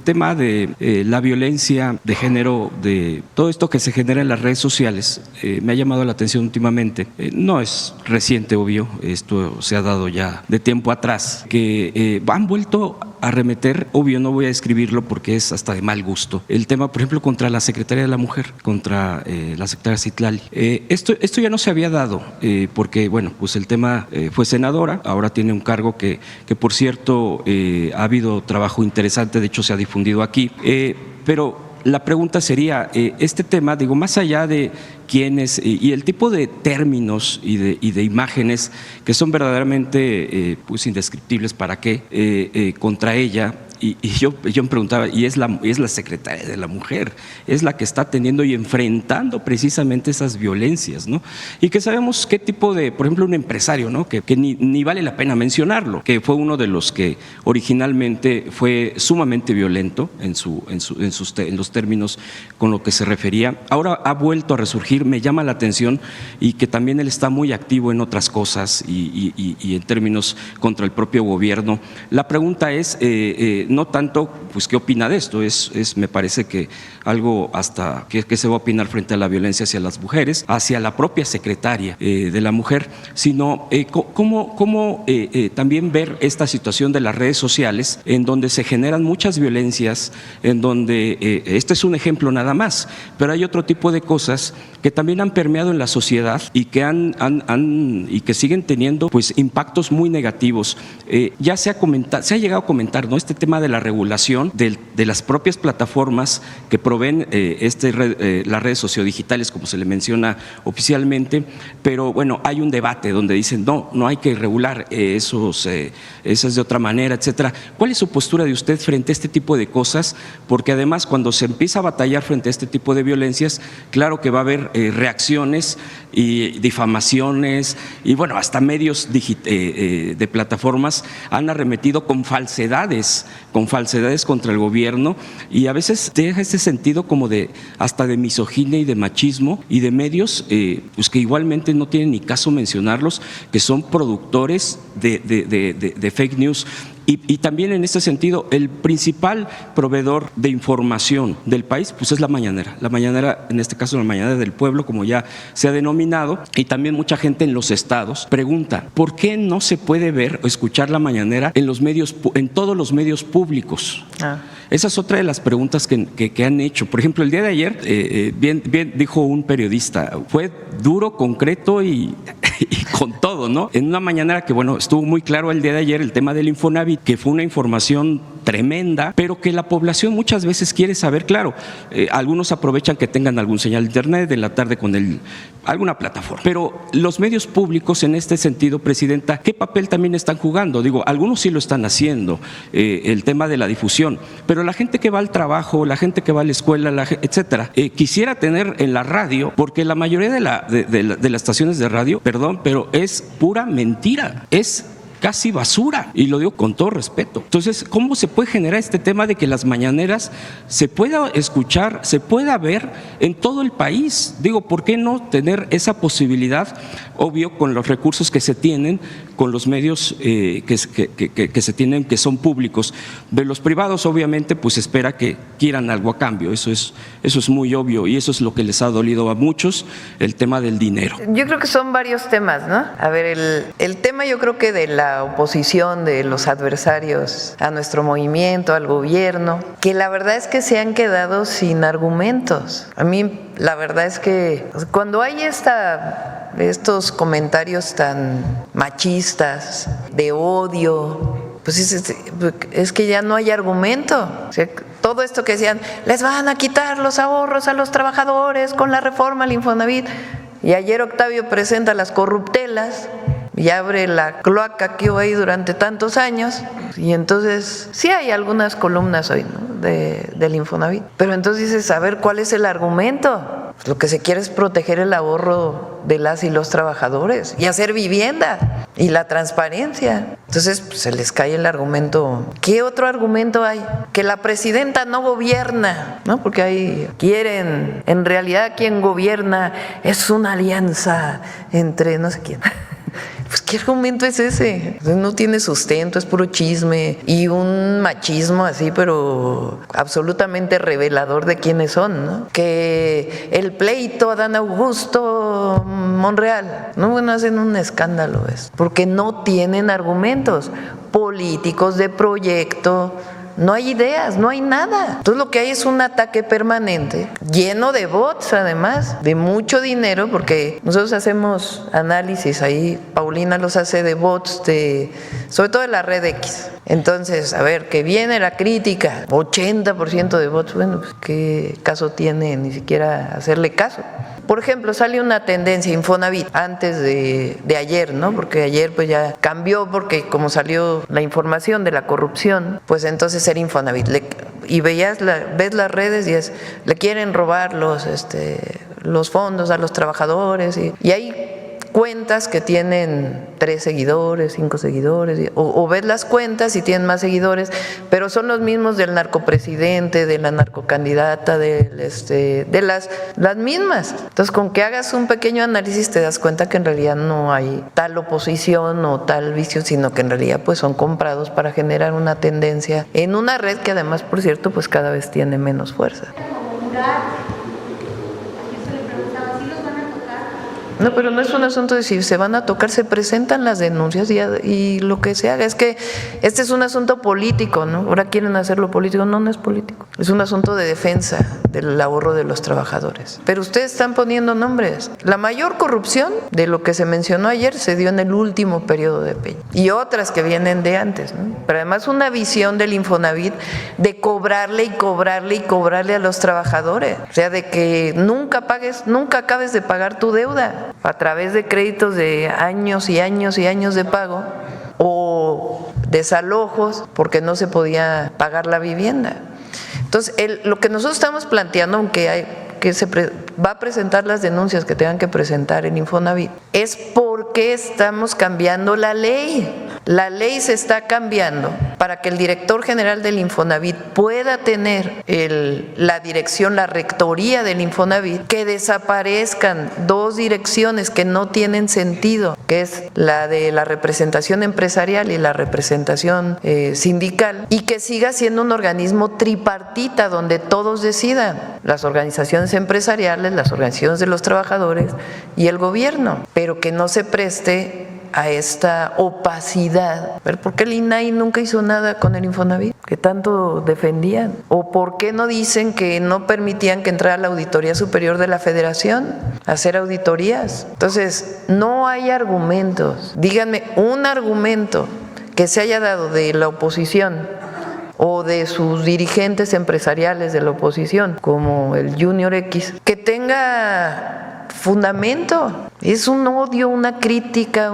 tema de la violencia de género, de todo esto que se genera en las redes sociales, me ha llamado la atención últimamente. No es reciente, obvio, esto se ha dado ya de tiempo atrás, que han vuelto a arremeter, obvio no voy a describirlo porque es hasta de mal gusto, el tema, por ejemplo, contra la Secretaría de la Mujer, contra la secretaria Citlali. Esto ya no se había dado, porque, bueno, pues el tema fue senadora, ahora tiene un cargo que por cierto, ha habido trabajo interesante, de hecho se ha difundido aquí, pero la pregunta sería, este tema, digo, más allá de quiénes y el tipo de términos y de imágenes que son verdaderamente pues indescriptibles para qué contra ella. Y yo me preguntaba, y es la secretaria de la Mujer, es la que está teniendo y enfrentando precisamente esas violencias, ¿no? Y que sabemos qué tipo de, por ejemplo, un empresario, ¿no? Que ni vale la pena mencionarlo, que fue uno de los que originalmente fue sumamente violento en los términos con lo que se refería. Ahora ha vuelto a resurgir, me llama la atención, y que también él está muy activo en otras cosas y en términos contra el propio gobierno. La pregunta es, no tanto, pues, ¿qué opina de esto? Me parece que algo hasta que se va a opinar frente a la violencia hacia las mujeres, hacia la propia secretaria de la Mujer, sino cómo también ver esta situación de las redes sociales en donde se generan muchas violencias, en donde, este es un ejemplo nada más, pero hay otro tipo de cosas que también han permeado en la sociedad y que y que siguen teniendo pues impactos muy negativos. Ya se ha llegado a comentar, ¿no?, este tema de la regulación de las propias plataformas que proveen las redes sociodigitales, como se le menciona oficialmente, pero bueno, hay un debate donde dicen no hay que regular eso es de otra manera, etcétera. ¿Cuál es su postura de usted frente a este tipo de cosas? Porque además, cuando se empieza a batallar frente a este tipo de violencias, claro que va a haber reacciones y difamaciones, y bueno, hasta medios de plataformas han arremetido con falsedades contra el gobierno, y a veces deja ese sentido como hasta de misoginia y de machismo, y de medios pues que igualmente no tienen ni caso mencionarlos, que son productores de fake news. Y también en este sentido, el principal proveedor de información del país pues es la mañanera, en este caso la mañanera del pueblo, como ya se ha denominado, y también mucha gente en los estados pregunta, ¿por qué no se puede ver o escuchar la mañanera en todos los medios públicos? Esa es otra de las preguntas que han hecho. Por ejemplo, el día de ayer, bien dijo un periodista, fue duro, concreto y con todo, ¿no? En una mañanera que, bueno, estuvo muy claro el día de ayer el tema del Infonavit, que fue una información tremenda, pero que la población muchas veces quiere saber. Claro, algunos aprovechan que tengan algún señal de internet en la tarde con alguna plataforma, pero los medios públicos en este sentido, Presidenta, ¿qué papel también están jugando? Digo, algunos sí lo están haciendo, el tema de la difusión, pero la gente que va al trabajo, la gente que va a la escuela, etcétera, quisiera tener en la radio, porque la mayoría de las estaciones de radio, perdón, pero es pura mentira, es casi basura, y lo digo con todo respeto. Entonces, ¿cómo se puede generar este tema de que las mañaneras se pueda escuchar, se pueda ver en todo el país? Digo, ¿por qué no tener esa posibilidad? Obvio, con los recursos que se tienen, con los medios que se tienen, que son públicos. De los privados, obviamente, pues espera que quieran algo a cambio, eso es muy obvio, y eso es lo que les ha dolido a muchos, el tema del dinero. Yo creo que son varios temas, ¿no? A ver, el tema, yo creo que de la oposición, de los adversarios a nuestro movimiento, al gobierno, que la verdad es que se han quedado sin argumentos. A mí la verdad es que cuando hay estos comentarios tan machistas, de odio, pues es que ya no hay argumento. O sea, todo esto que decían, les van a quitar los ahorros a los trabajadores con la reforma al Infonavit, y ayer Octavio presenta las corruptelas y abre la cloaca que hubo ahí durante tantos años, y entonces sí hay algunas columnas hoy, ¿no?, del Infonavit, pero entonces dices, a ver, ¿cuál es el argumento? Pues lo que se quiere es proteger el ahorro de las y los trabajadores y hacer vivienda y la transparencia. Entonces pues, se les cae el argumento. ¿Qué otro argumento hay? Que la presidenta no gobierna, ¿no? Porque quieren, en realidad quien gobierna es una alianza entre no sé quién. Pues ¿qué argumento es ese? No tiene sustento, es puro chisme y un machismo así, pero absolutamente revelador de quiénes son, ¿no? Que el pleito Adán Augusto Monreal, no, bueno, hacen un escándalo eso, porque no tienen argumentos políticos de proyecto. No hay ideas, no hay nada. Entonces lo que hay es un ataque permanente, lleno de bots además, de mucho dinero, porque nosotros hacemos análisis ahí, Paulina los hace de bots, sobre todo de la red X. Entonces, a ver, que viene la crítica, 80% de bots, bueno, pues, ¿qué caso tiene ni siquiera hacerle caso? Por ejemplo, sale una tendencia Infonavit antes de ayer, ¿no? Porque ayer pues ya cambió, porque como salió la información de la corrupción, pues entonces era Infonavit. Y ves las redes y le quieren robar los fondos a los trabajadores y hay cuentas que tienen 3 seguidores, 5 seguidores, o ves las cuentas y tienen más seguidores, pero son los mismos del narcopresidente, de la narcocandidata, de las mismas. Entonces, con que hagas un pequeño análisis te das cuenta que en realidad no hay tal oposición o tal vicio, sino que en realidad pues son comprados para generar una tendencia en una red que además, por cierto, pues cada vez tiene menos fuerza. No, pero no es un asunto de si se van a tocar, se presentan las denuncias y lo que se haga. Es que este es un asunto político, ¿no? Ahora quieren hacerlo político, no es político. Es un asunto de defensa del ahorro de los trabajadores. Pero ustedes están poniendo nombres. La mayor corrupción de lo que se mencionó ayer se dio en el último periodo de Peña. Y otras que vienen de antes, ¿no? Pero además una visión del Infonavit de cobrarle y cobrarle y cobrarle a los trabajadores. O sea, de que nunca acabes de pagar tu deuda a través de créditos de años y años y años de pago o desalojos porque no se podía pagar la vivienda. Entonces, lo que nosotros estamos planteando, aunque va a presentar las denuncias que tengan que presentar en Infonavit, es porque estamos cambiando la ley. La ley se está cambiando para que el director general del Infonavit pueda tener la dirección, la rectoría del Infonavit, que desaparezcan 2 direcciones que no tienen sentido, que es la de la representación empresarial y la representación sindical, y que siga siendo un organismo tripartita donde todos decidan, las organizaciones empresariales, las organizaciones de los trabajadores y el gobierno, pero que no se preste a esta opacidad. ¿Por qué el INAI nunca hizo nada con el Infonavit, que tanto defendían? ¿O por qué no dicen que no permitían que entrara la Auditoría Superior de la Federación a hacer auditorías? Entonces, no hay argumentos. Díganme un argumento que se haya dado de la oposición o de sus dirigentes empresariales de la oposición, como el Junior X, que tenga fundamento. Es un odio, una crítica,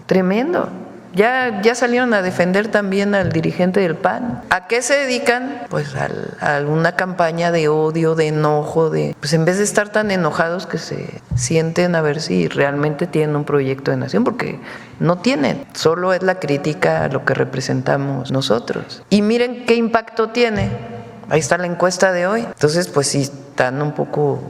tremendo. Ya salieron a defender también al dirigente del PAN. ¿A qué se dedican? Pues a una campaña de odio, de enojo, pues en vez de estar tan enojados, que se sienten a ver si realmente tienen un proyecto de nación, porque no tienen, solo es la crítica a lo que representamos nosotros. Y miren qué impacto tiene. Ahí está la encuesta de hoy. Entonces, pues sí, están un poco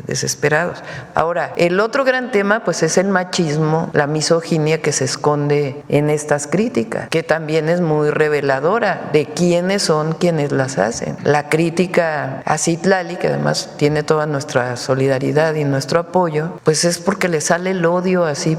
desesperados. Ahora, el otro gran tema pues es el machismo, la misoginia que se esconde en estas críticas, que también es muy reveladora de quiénes son quienes las hacen. La crítica a Citlali, que además tiene toda nuestra solidaridad y nuestro apoyo, pues es porque le sale el odio así,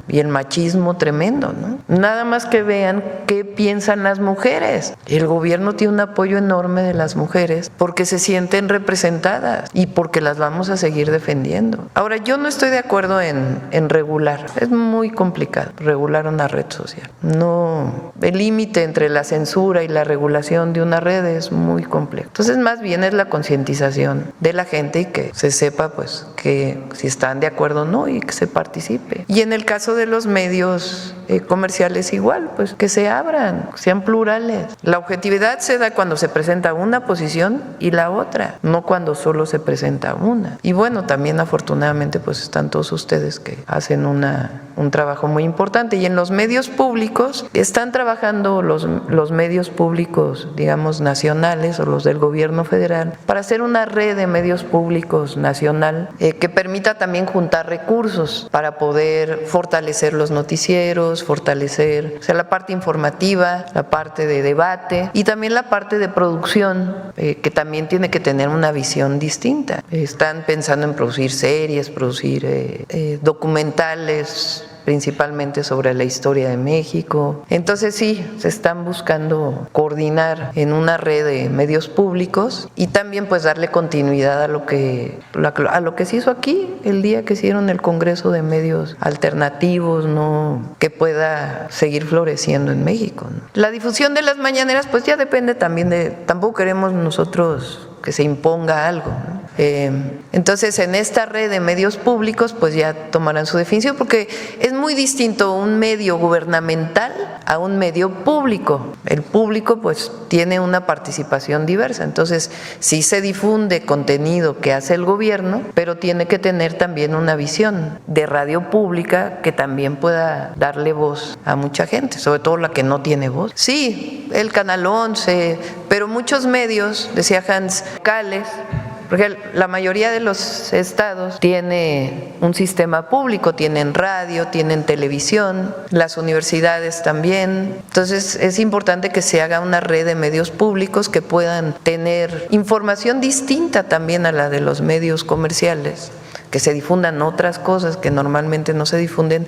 y el machismo tremendo, ¿no? Nada más que vean qué piensan las mujeres. El gobierno tiene un apoyo enorme de las mujeres porque se sienten representadas y porque las vamos a seguir defendiendo. Ahora, yo no estoy de acuerdo en regular. Es muy complicado regular una red social. No, el límite entre la censura y la regulación de una red es muy complejo. Entonces, más bien es la concientización de la gente y que se sepa, pues, que si están de acuerdo o no y que se participe. Y en el caso de los medios comerciales igual, pues que se abran, que sean plurales. La objetividad se da cuando se presenta una posición y la otra, no cuando solo se presenta presenta una. Y bueno, también afortunadamente pues están todos ustedes que hacen un trabajo muy importante. Y en los medios públicos están trabajando los medios públicos, digamos, nacionales o los del gobierno federal para hacer una red de medios públicos nacional que permita también juntar recursos para poder fortalecer los noticieros, fortalecer, o sea, la parte informativa, la parte de debate y también la parte de producción, que también tiene que tener una visión distinta. Están pensando en producir series, producir documentales, principalmente sobre la historia de México. Entonces sí, se están buscando coordinar en una red de medios públicos y también pues darle continuidad a lo que se hizo aquí el día que hicieron el Congreso de Medios Alternativos, ¿no? Que pueda seguir floreciendo en México, ¿no? La difusión de las mañaneras pues ya depende también tampoco queremos nosotros que se imponga algo, ¿no? Entonces en esta red de medios públicos pues ya tomarán su definición porque es muy distinto un medio gubernamental a un medio público. El público pues tiene una participación diversa, entonces sí se difunde contenido que hace el gobierno, pero tiene que tener también una visión de radio pública que también pueda darle voz a mucha gente, sobre todo la que no tiene voz. Sí, el Canal 11, pero muchos medios, decía Hans, locales, porque la mayoría de los estados tiene un sistema público, tienen radio, tienen televisión, las universidades también. Entonces es importante que se haga una red de medios públicos que puedan tener información distinta también a la de los medios comerciales, que se difundan otras cosas que normalmente no se difunden,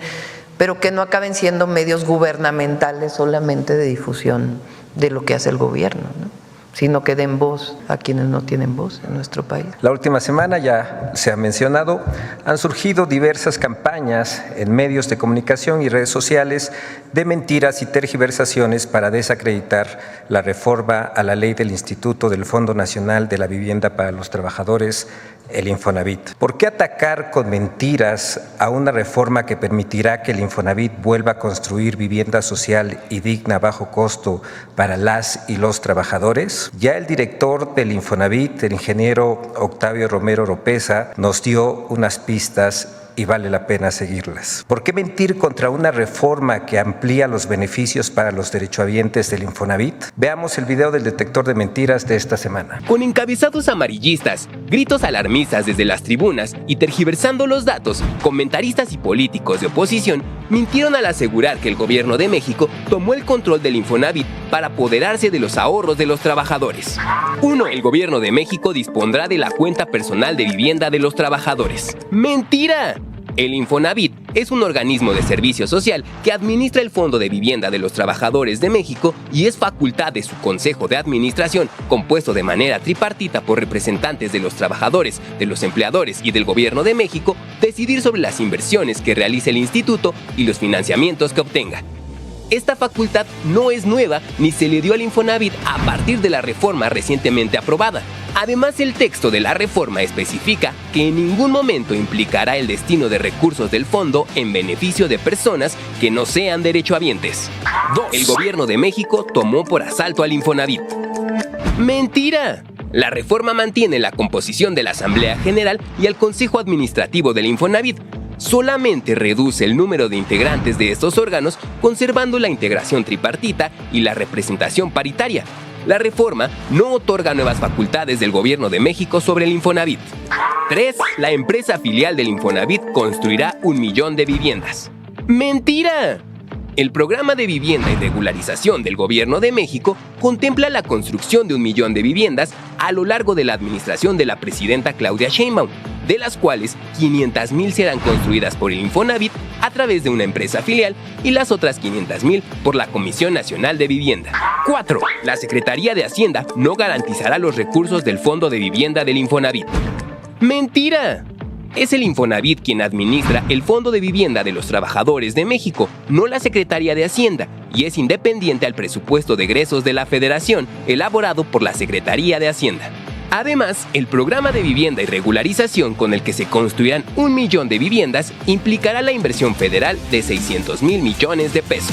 pero que no acaben siendo medios gubernamentales solamente de difusión de lo que hace el gobierno, ¿no? Sino que den voz a quienes no tienen voz en nuestro país. La última semana, ya se ha mencionado, han surgido diversas campañas en medios de comunicación y redes sociales de mentiras y tergiversaciones para desacreditar la reforma a la ley del Instituto del Fondo Nacional de la Vivienda para los Trabajadores, el Infonavit. ¿Por qué atacar con mentiras a una reforma que permitirá que el Infonavit vuelva a construir vivienda social y digna a bajo costo para las y los trabajadores? Ya el director del Infonavit, el ingeniero Octavio Romero Oropeza, nos dio unas pistas y vale la pena seguirlas. ¿Por qué mentir contra una reforma que amplía los beneficios para los derechohabientes del Infonavit? Veamos el video del detector de mentiras de esta semana. Con encabezados amarillistas, gritos alarmistas desde las tribunas y tergiversando los datos, comentaristas y políticos de oposición mintieron al asegurar que el gobierno de México tomó el control del Infonavit para apoderarse de los ahorros de los trabajadores. 1. El gobierno de México dispondrá de la cuenta personal de vivienda de los trabajadores. ¡Mentira! El Infonavit es un organismo de servicio social que administra el Fondo de Vivienda de los Trabajadores de México y es facultad de su Consejo de Administración, compuesto de manera tripartita por representantes de los trabajadores, de los empleadores y del Gobierno de México, decidir sobre las inversiones que realice el instituto y los financiamientos que obtenga. Esta facultad no es nueva ni se le dio al Infonavit a partir de la reforma recientemente aprobada. Además, el texto de la reforma especifica que en ningún momento implicará el destino de recursos del fondo en beneficio de personas que no sean derechohabientes. 2. El gobierno de México tomó por asalto al Infonavit. ¡Mentira! La reforma mantiene la composición de la Asamblea General y el Consejo Administrativo del Infonavit. Solamente reduce el número de integrantes de estos órganos, conservando la integración tripartita y la representación paritaria. La reforma no otorga nuevas facultades del Gobierno de México sobre el Infonavit. 3. La empresa filial del Infonavit construirá 1 millón de viviendas. ¡Mentira! El programa de vivienda y regularización del Gobierno de México contempla la construcción de 1 millón de viviendas a lo largo de la administración de la presidenta Claudia Sheinbaum, de las cuales 500,000 serán construidas por el Infonavit a través de una empresa filial y las otras 500,000 por la Comisión Nacional de Vivienda. 4. La Secretaría de Hacienda no garantizará los recursos del Fondo de Vivienda del Infonavit. ¡Mentira! Es el Infonavit quien administra el Fondo de Vivienda de los Trabajadores de México, no la Secretaría de Hacienda, y es independiente al presupuesto de egresos de la Federación, elaborado por la Secretaría de Hacienda. Además, el programa de vivienda y regularización con el que se construirán 1 millón de viviendas implicará la inversión federal de 600,000 millones de pesos.